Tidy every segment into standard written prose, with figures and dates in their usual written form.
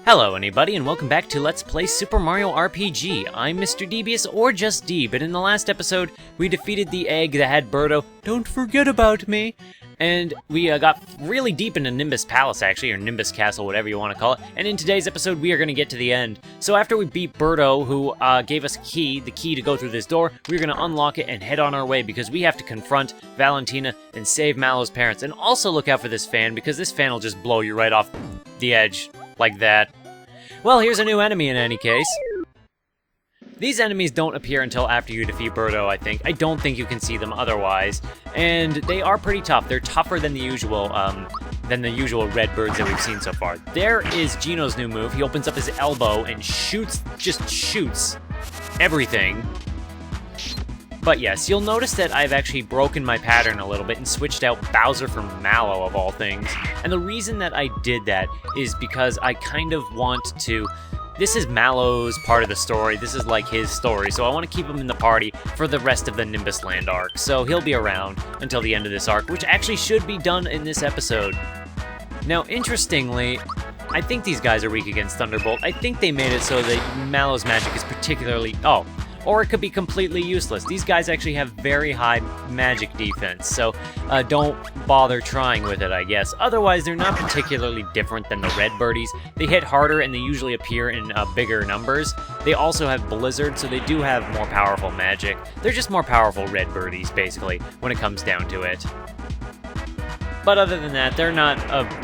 Hello anybody, and welcome back to Let's Play Super Mario RPG. I'm Mr. Devious, or just D, but in the last episode, we defeated the egg that had Birdo, don't forget about me, and we got really deep into Nimbus Palace, actually, or Nimbus Castle, whatever you want to call it, and in today's episode, we are going to get to the end. So after we beat Birdo, who gave us the key to go through this door, we're going to unlock it and head on our way, because we have to confront Valentina and save Mallow's parents, and also look out for this fan, because this fan will just blow you right off the edge, like that. Well, here's a new enemy in any case. These enemies don't appear until after you defeat Birdo, I think. I don't think you can see them otherwise. And they are pretty tough. They're tougher than the usual red birds that we've seen so far. There is Gino's new move. He opens up his elbow and just shoots everything. But yes, you'll notice that I've actually broken my pattern a little bit and switched out Bowser for Mallow, of all things. And the reason that I did that is because I kind of want to... This is Mallow's part of the story. This is like his story, so I want to keep him in the party for the rest of the Nimbus Land arc. So he'll be around until the end of this arc, which actually should be done in this episode. Now, interestingly, I think these guys are weak against Thunderbolt. I think they made it so that Mallow's magic is particularly... or it could be completely useless. These guys actually have very high magic defense, so don't bother trying with it, I guess. Otherwise, they're not particularly different than the red birdies. They hit harder and they usually appear in bigger numbers. They also have Blizzard, so they do have more powerful magic. They're just more powerful red birdies, basically, when it comes down to it. But other than that, they're not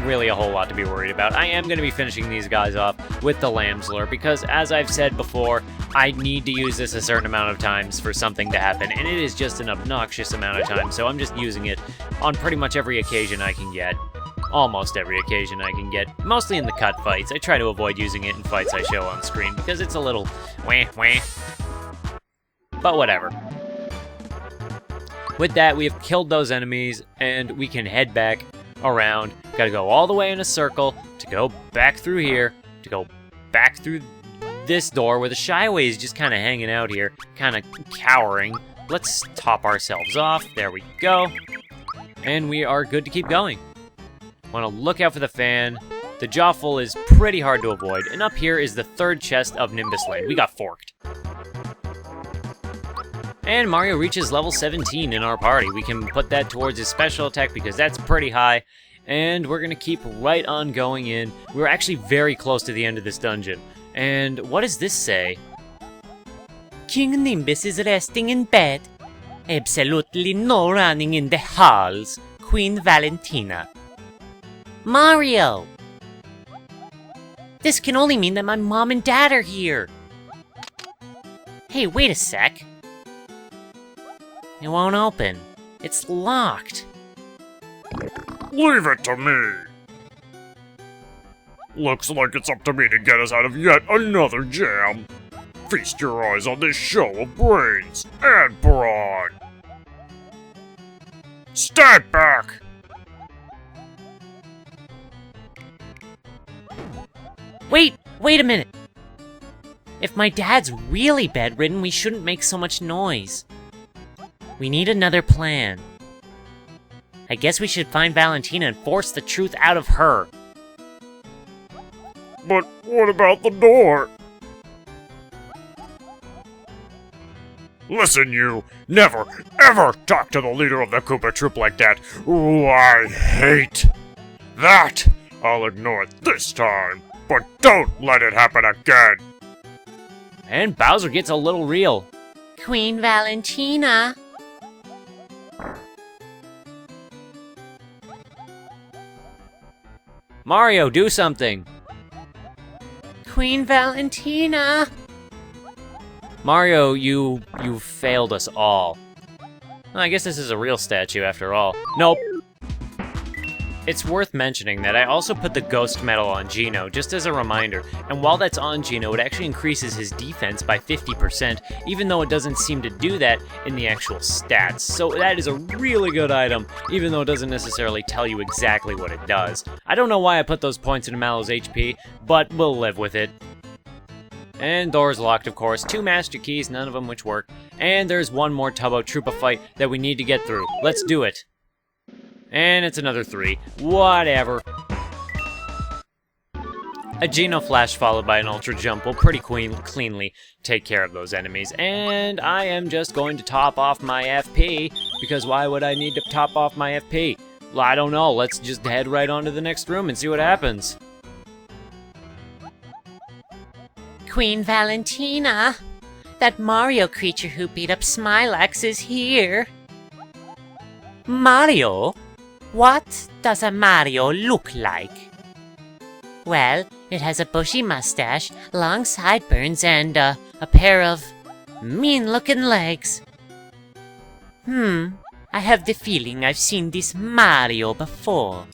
really a whole lot to be worried about. I am going to be finishing these guys off with the Lamb's Lure, because as I've said before, I need to use this a certain amount of times for something to happen, and it is just an obnoxious amount of time, so I'm just using it on pretty much every occasion I can get. Almost every occasion I can get. Mostly in the cut fights. I try to avoid using it in fights I show on screen, because it's a little wah. But whatever. With that, we have killed those enemies, and we can head back around. Gotta go all the way in a circle, to go back through here, to go back through this door, where the Shyaway is just kind of hanging out here, kind of cowering. Let's top ourselves off. There we go. And we are good to keep going. Want to look out for the fan. The Jawful is pretty hard to avoid. And up here is the third chest of Nimbus Land. We got forked. And Mario reaches level 17 in our party. We can put that towards his special attack because that's pretty high. And we're going to keep right on going in. We're actually very close to the end of this dungeon. And what does this say? King Nimbus is resting in bed. Absolutely no running in the halls. Queen Valentina. Mario! This can only mean that my mom and dad are here. Hey, wait a sec. It won't open. It's locked. Leave it to me! Looks like it's up to me to get us out of yet another jam. Feast your eyes on this show of brains and brawn. Step back! Wait a minute. If my dad's really bedridden, we shouldn't make so much noise. We need another plan. I guess we should find Valentina and force the truth out of her. But what about the door? Listen, you! Never, ever talk to the leader of the Koopa Troop like that! Ooh, I hate that! I'll ignore it this time, but don't let it happen again! And Bowser gets a little real. Queen Valentina! Mario, do something! Queen Valentina! Mario, you failed us all. Well, I guess this is a real statue after all. Nope. It's worth mentioning that I also put the Ghost Medal on Gino, just as a reminder, and while that's on Gino, it actually increases his defense by 50%, even though it doesn't seem to do that in the actual stats. So that is a really good item, even though it doesn't necessarily tell you exactly what it does. I don't know why I put those points into Mallow's HP, but we'll live with it. And door's locked, of course. 2 master keys, none of them which work. And there's one more Tubbo Troopa fight that we need to get through. Let's do it. And it's another 3. Whatever. A Geno Flash followed by an Ultra Jump will pretty cleanly take care of those enemies. And I am just going to top off my FP, because why would I need to top off my FP? Well, I don't know. Let's just head right on to the next room and see what happens. Queen Valentina, that Mario creature who beat up Smilax is here. Mario? What does a Mario look like? Well, it has a bushy mustache, long sideburns, and a pair of mean-looking legs. I have the feeling I've seen this Mario before.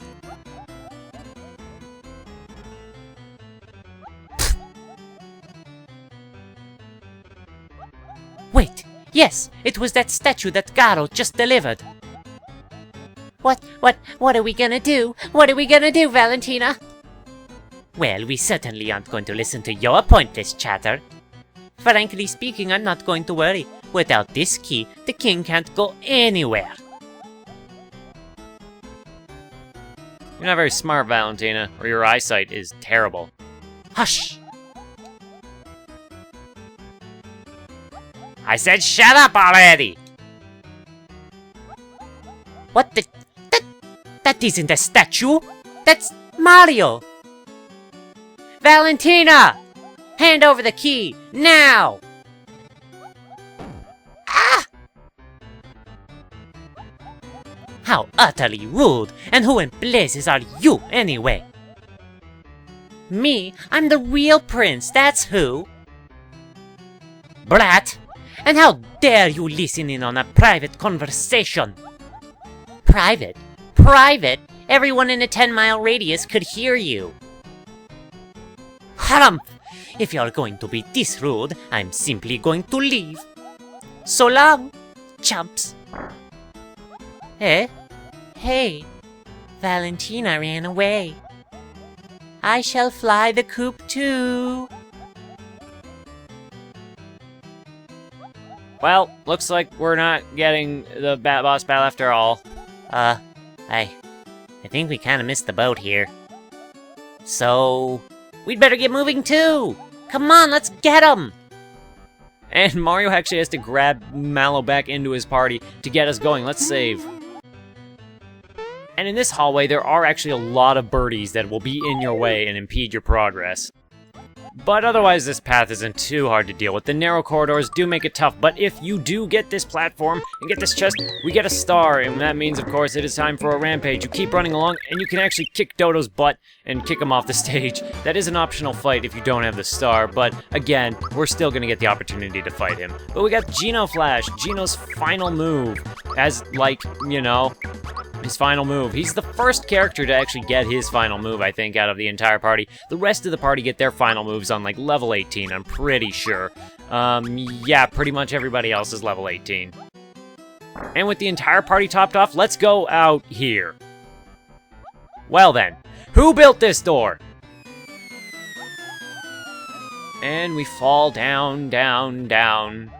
Wait, yes, it was that statue that Garo just delivered. What are we gonna do? What are we gonna do, Valentina? Well, we certainly aren't going to listen to your pointless chatter. Frankly speaking, I'm not going to worry. Without this key, the king can't go anywhere. You're not very smart, Valentina, or your eyesight is terrible. Hush! I said shut up already! What the... That isn't a statue! That's Mario! Valentina! Hand over the key, now! Ah! How utterly rude! And who in blazes are you, anyway? Me? I'm the real prince, that's who! Brat! And how dare you listen in on a private conversation? Private? Private? Everyone in a 10-mile radius could hear you. Harumph! If you're going to be this rude, I'm simply going to leave. So long, chumps. Eh? Hey, Valentina ran away. I shall fly the coop too. Well, looks like we're not getting the boss battle after all. I think we kind of missed the boat here. So, we'd better get moving too! Come on, let's get him! And Mario actually has to grab Mallow back into his party to get us going. Let's save. And in this hallway, there are actually a lot of birdies that will be in your way and impede your progress. But otherwise, this path isn't too hard to deal with. The narrow corridors do make it tough, but if you do get this platform and get this chest, we get a star, and that means, of course, it is time for a rampage. You keep running along, and you can actually kick Dodo's butt and kick him off the stage. That is an optional fight if you don't have the star, but again, we're still gonna get the opportunity to fight him. But we got Geno Flash, Geno's final move, as, like, you know, his final move. He's the first character to actually get his final move, I think, out of the entire party. The rest of the party get their final moves on, like, level 18, I'm pretty sure. Yeah, pretty much everybody else is level 18. And with the entire party topped off, let's go out here. Well then, who built this door? And we fall down, down, down.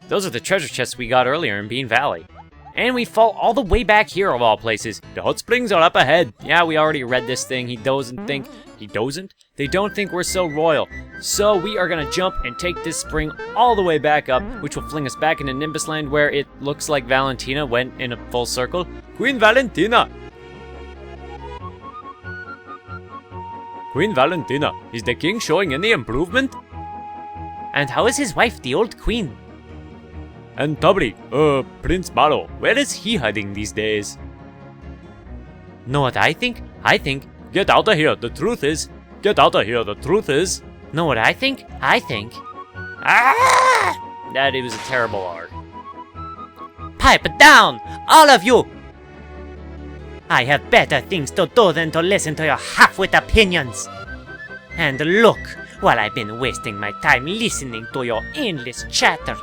Those are the treasure chests we got earlier in Bean Valley. And we fall all the way back here, of all places. The hot springs are up ahead. Yeah, we already read this thing. He doesn't think... He doesn't? They don't think we're so royal. So we are gonna jump and take this spring all the way back up, which will fling us back into Nimbus Land, where it looks like Valentina went in a full circle. Queen Valentina! Queen Valentina, is the king showing any improvement? And how is his wife, the old queen? And Tabri, Prince Mallow, where is he hiding these days? Know what I think? I think... Get out of here, the truth is. Get out of here, the truth is. Know what I think? I think... Ah! That it was a terrible art. Pipe down, all of you! I have better things to do than to listen to your half-wit opinions. And look, while I've been wasting my time listening to your endless chatter,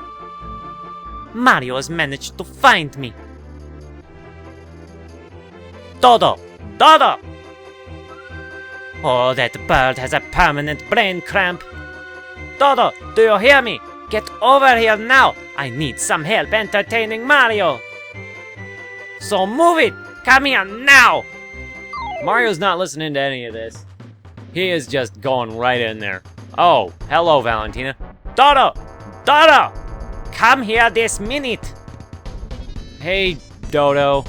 Mario has managed to find me. Dodo! Dodo! Oh, that bird has a permanent brain cramp. Dodo, do you hear me? Get over here now. I need some help entertaining Mario. So move it. Come here now. Mario's not listening to any of this. He is just going right in there. Oh, hello, Valentina. Dodo! Dodo! Come here this minute. Hey, Dodo.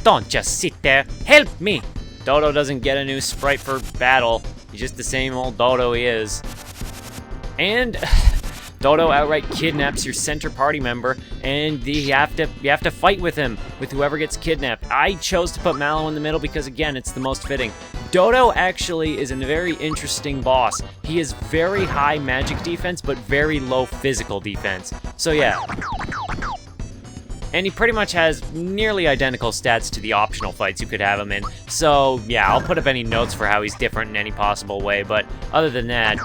Don't just sit there. Help me. Dodo doesn't get a new sprite for battle. He's just the same old Dodo he is. And Dodo outright kidnaps your center party member, and you have to fight with him, with whoever gets kidnapped. I chose to put Mallow in the middle because, again, it's the most fitting. Dodo actually is a very interesting boss. He has very high magic defense, but very low physical defense. So yeah. And he pretty much has nearly identical stats to the optional fights you could have him in. So yeah, I'll put up any notes for how he's different in any possible way, but other than that,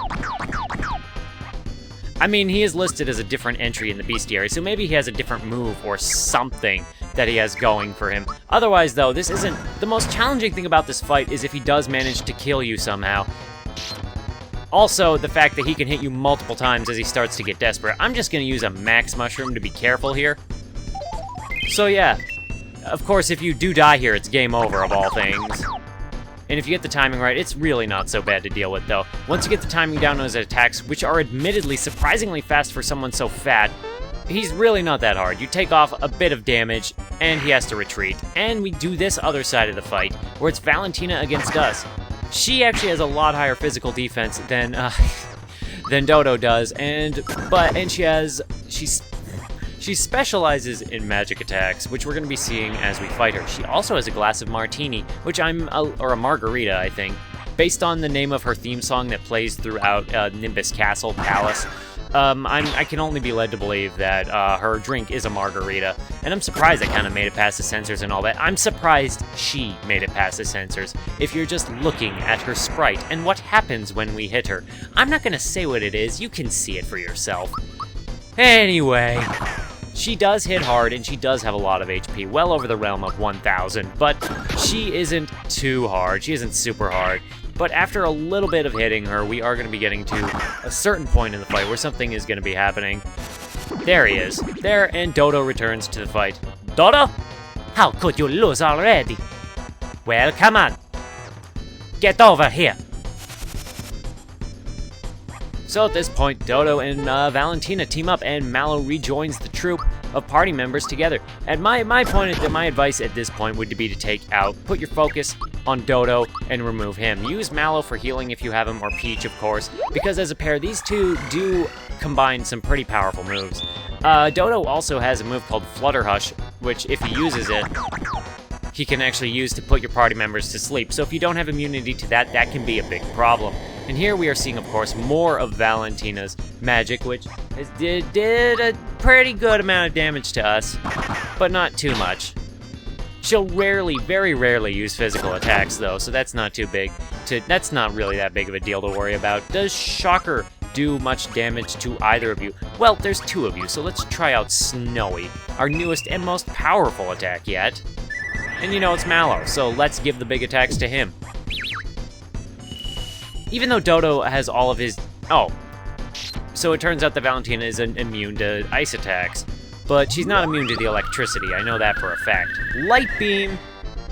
I mean, he is listed as a different entry in the bestiary, so maybe he has a different move or something that he has going for him. Otherwise, though, this isn't... The most challenging thing about this fight is if he does manage to kill you somehow. Also, the fact that he can hit you multiple times as he starts to get desperate. I'm just going to use a max mushroom to be careful here. So yeah, of course, if you do die here, it's game over of all things. And if you get the timing right, it's really not so bad to deal with, though. Once you get the timing down on his attacks, which are admittedly surprisingly fast for someone so fat, he's really not that hard. You take off a bit of damage, and he has to retreat. And we do this other side of the fight, where it's Valentina against us. She actually has a lot higher physical defense than Dodo does, and she specializes in magic attacks, which we're going to be seeing as we fight her. She also has a glass of martini, which or a margarita, I think, based on the name of her theme song that plays throughout Nimbus Palace. I can only be led to believe that her drink is a margarita, and I'm surprised it kind of made it past the censors and all that. I'm surprised she made it past the censors, if you're just looking at her sprite and what happens when we hit her. I'm not going to say what it is, you can see it for yourself. Anyway... She does hit hard, and she does have a lot of HP, well over the realm of 1,000, but she isn't too hard. She isn't super hard. But after a little bit of hitting her, we are going to be getting to a certain point in the fight where something is going to be happening. There he is. There, and Dodo returns to the fight. Dodo? How could you lose already? Well, come on. Get over here. So at this point, Dodo and Valentina team up, and Mallow rejoins the troop of party members together. And my advice at this point would be to put your focus on Dodo and remove him. Use Mallow for healing if you have him, or Peach, of course, because as a pair, these two do combine some pretty powerful moves. Dodo also has a move called Flutterhush, which if he uses it, he can actually use to put your party members to sleep. So if you don't have immunity to that, that can be a big problem. And here we are seeing, of course, more of Valentina's magic, which did a pretty good amount of damage to us, but not too much. She'll very rarely use physical attacks, though, so that's not too big. That's not really that big of a deal to worry about. Does Shocker do much damage to either of you? Well, there's two of you, so let's try out Snowy, our newest and most powerful attack yet. And you know it's Mallow, so let's give the big attacks to him. Even though Dodo has all of his... Oh. So it turns out that Valentina is immune to ice attacks. But she's not immune to the electricity, I know that for a fact. Light Beam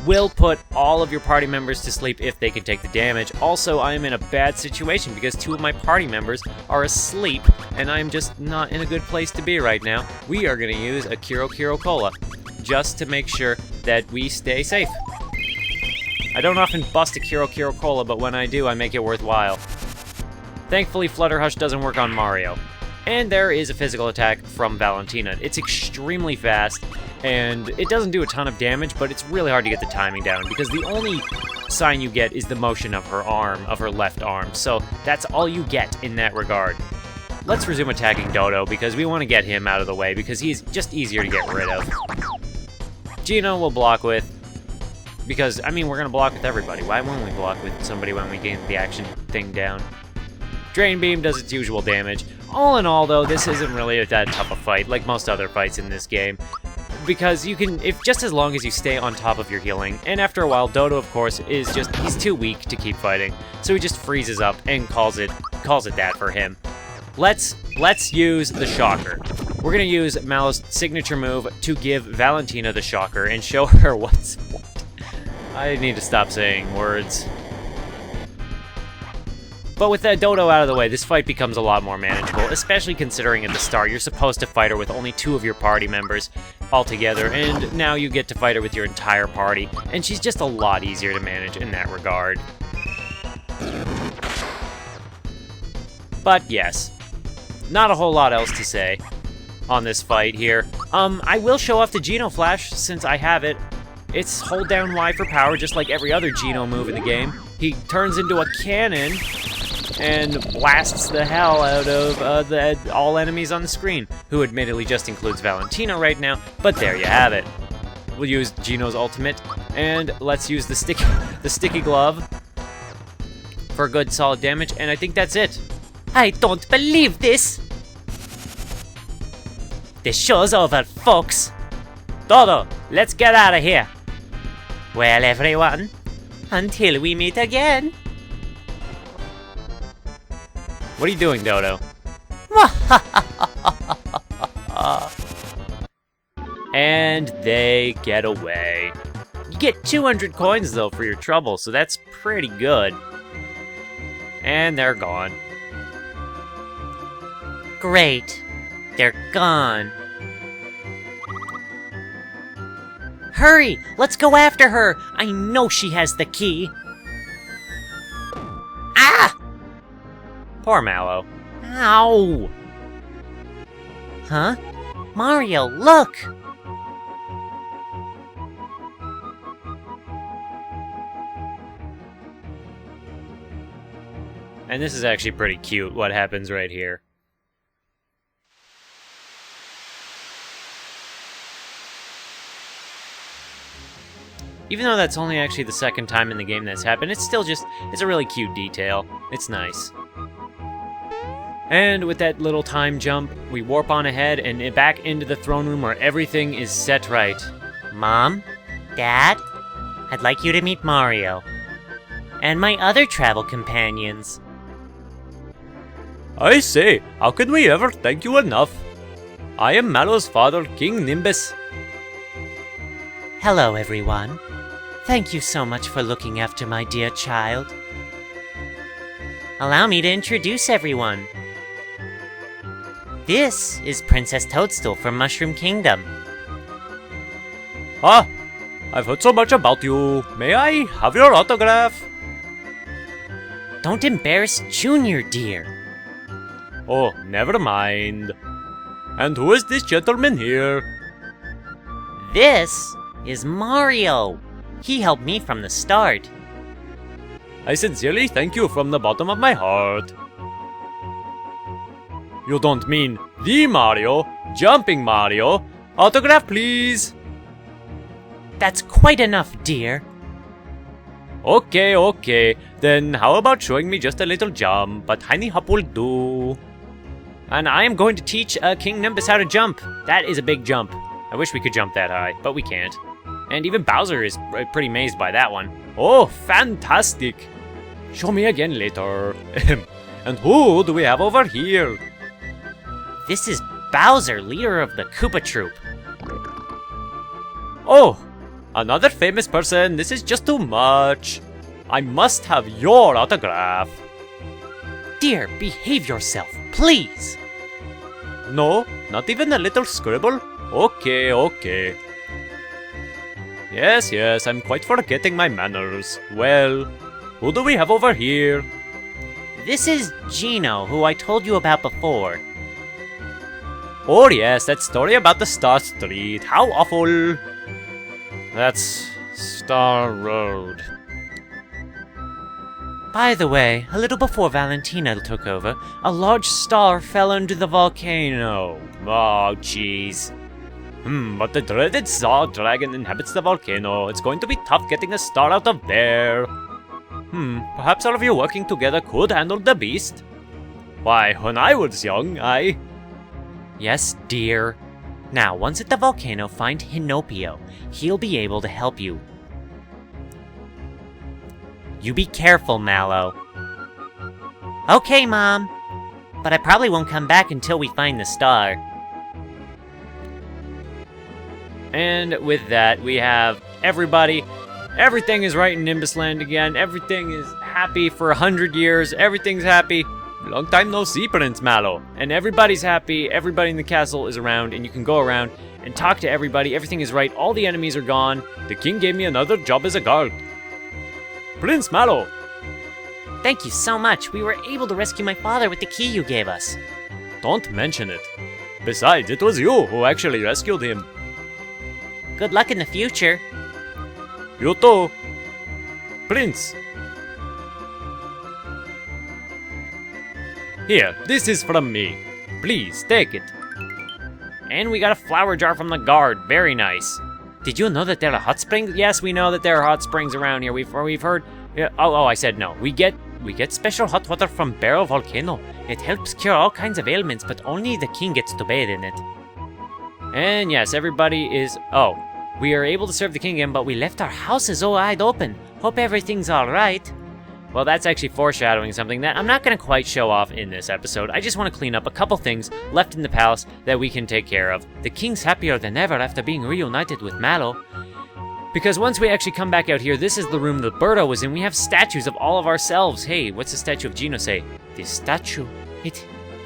will put all of your party members to sleep if they can take the damage. Also, I am in a bad situation because two of my party members are asleep, and I'm just not in a good place to be right now. We are going to use a Kiro Cola, just to make sure that we stay safe. I don't often bust a Kiro Cola, but when I do, I make it worthwhile. Thankfully, Flutterhush doesn't work on Mario. And there is a physical attack from Valentina. It's extremely fast, and it doesn't do a ton of damage, but it's really hard to get the timing down, because the only sign you get is the motion of her arm, of her left arm, so that's all you get in that regard. Let's resume attacking Dodo, because we want to get him out of the way, because he's just easier to get rid of. Gino will block with, because, I mean, we're going to block with everybody. Why won't we block with somebody when we get the action thing down? Drain Beam does its usual damage. All in all, though, this isn't really that tough a fight, like most other fights in this game. Because you can, just as long as you stay on top of your healing, and after a while, Dodo, of course, he's too weak to keep fighting, so he just freezes up and calls it that for him. Let's use the Shocker. We're gonna use Mallow's signature move to give Valentina the Shocker and show her what's what. I need to stop saying words. But with that Dodo out of the way, this fight becomes a lot more manageable, especially considering at the start you're supposed to fight her with only 2 of your party members altogether, and now you get to fight her with your entire party, and she's just a lot easier to manage in that regard. But yes, not a whole lot else to say on this fight here. I will show off the Geno Flash since I have it. It's hold down Y for power, just like every other Geno move in the game. He turns into a cannon and blasts the hell out of all enemies on the screen, who admittedly just includes Valentina right now, but there you have it. We'll use Geno's ultimate, and let's use the sticky glove for good solid damage, and I think that's it. I don't believe this! The show's over, folks. Dodo, let's get out of here. Well, everyone, until we meet again. What are you doing, Dodo? And they get away. You get 200 coins, though, for your trouble, so that's pretty good. And they're gone. Great. They're gone. Hurry! Let's go after her! I know she has the key. Ah! Poor Mallow. Ow! Huh? Mario, look! And this is actually pretty cute, what happens right here. Even though that's only actually the second time in the game that's happened, it's still just, it's a really cute detail. It's nice. And with that little time jump, we warp on ahead and back into the throne room where everything is set right. Mom? Dad? I'd like you to meet Mario. And my other travel companions. I say, how can we ever thank you enough? I am Mallow's father, King Nimbus. Hello, everyone. Thank you so much for looking after my dear child. Allow me to introduce everyone. This is Princess Toadstool from Mushroom Kingdom. Ah, I've heard so much about you. May I have your autograph? Don't embarrass Junior, dear. Oh, never mind. And who is this gentleman here? This is Mario. He helped me from the start. I sincerely thank you from the bottom of my heart. You don't mean the Mario, Jumping Mario. Autograph, please. That's quite enough, dear. Okay. Then how about showing me just a little jump? A tiny hop will do. And I am going to teach King Nimbus how to jump. That is a big jump. I wish we could jump that high, but we can't. And even Bowser is pretty amazed by that one. Oh, fantastic! Show me again later. And who do we have over here? This is Bowser, leader of the Koopa Troop. Oh, another famous person. This is just too much. I must have your autograph. Dear, behave yourself, please. No, not even a little scribble? Okay. Yes, I'm quite forgetting my manners. Well, who do we have over here? This is Geno, who I told you about before. Oh yes, that story about the Star Street. How awful. That's Star Road. By the way, a little before Valentina took over, a large star fell into the volcano. Oh, jeez. But the dreaded Saw Dragon inhabits the volcano. It's going to be tough getting a star out of there. Perhaps all of you working together could handle the beast? Why, when I was young, Yes, dear. Now, once at the volcano, find Hinopio. He'll be able to help you. You be careful, Mallow. Okay, Mom. But I probably won't come back until we find the star. And with that, we have everybody. Everything is right in Nimbus Land again. Everything is happy for 100 years. Everything's happy. Long time no see, Prince Mallow. And everybody's happy. Everybody in the castle is around, and you can go around and talk to everybody. Everything is right. All the enemies are gone. The king gave me another job as a guard. Prince Mallow. Thank you so much. We were able to rescue my father with the key you gave us. Don't mention it. Besides, it was you who actually rescued him. Good luck in the future. You too. Prince. Here, this is from me. Please, take it. And we got a flower jar from the guard. Very nice. Did you know that there are hot springs? Yes, we know that there are hot springs around here. We've heard. Yeah, I said no. We get special hot water from Barrel Volcano. It helps cure all kinds of ailments, but only the king gets to bathe in it. And yes, everybody is. Oh, we are able to serve the king again, but we left our houses all wide open. Hope everything's all right. Well, that's actually foreshadowing something that I'm not going to quite show off in this episode. I just want to clean up a couple things left in the palace that we can take care of. The king's happier than ever after being reunited with Mallow. Because once we actually come back out here, this is the room that Birdo was in. We have statues of all of ourselves. Hey, what's the statue of Gino say? This statue, it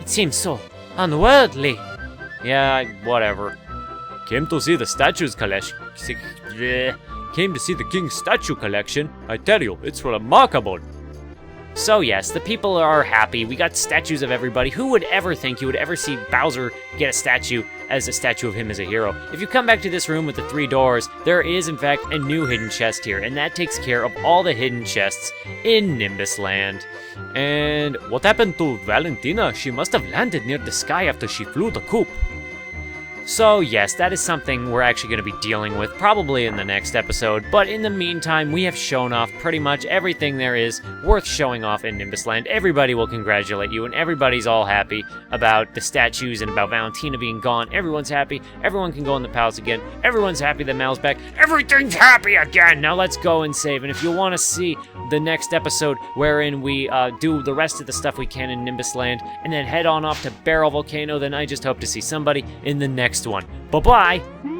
seems so unworldly. Yeah, whatever. Came to see the statues collection. Came to see the king's statue collection. I tell you, it's remarkable. So yes, the people are happy. We got statues of everybody. Who would ever think you would ever see Bowser get a statue as a statue of him as a hero? If you come back to this room with the 3 doors, there is in fact a new hidden chest here, and that takes care of all the hidden chests in Nimbus Land. And what happened to Valentina? She must have landed near the sky after she flew the coop. So yes, that is something we're actually going to be dealing with probably in the next episode, but in the meantime, we have shown off pretty much everything there is worth showing off in Nimbus Land. Everybody will congratulate you, and everybody's all happy about the statues and about Valentina being gone. Everyone's happy. Everyone can go in the palace again. Everyone's happy that Mal's back. Everything's happy again! Now let's go and save, and if you want to see the next episode wherein we do the rest of the stuff we can in Nimbus Land, and then head on off to Barrel Volcano, then I just hope to see somebody in the next one. Bye-bye!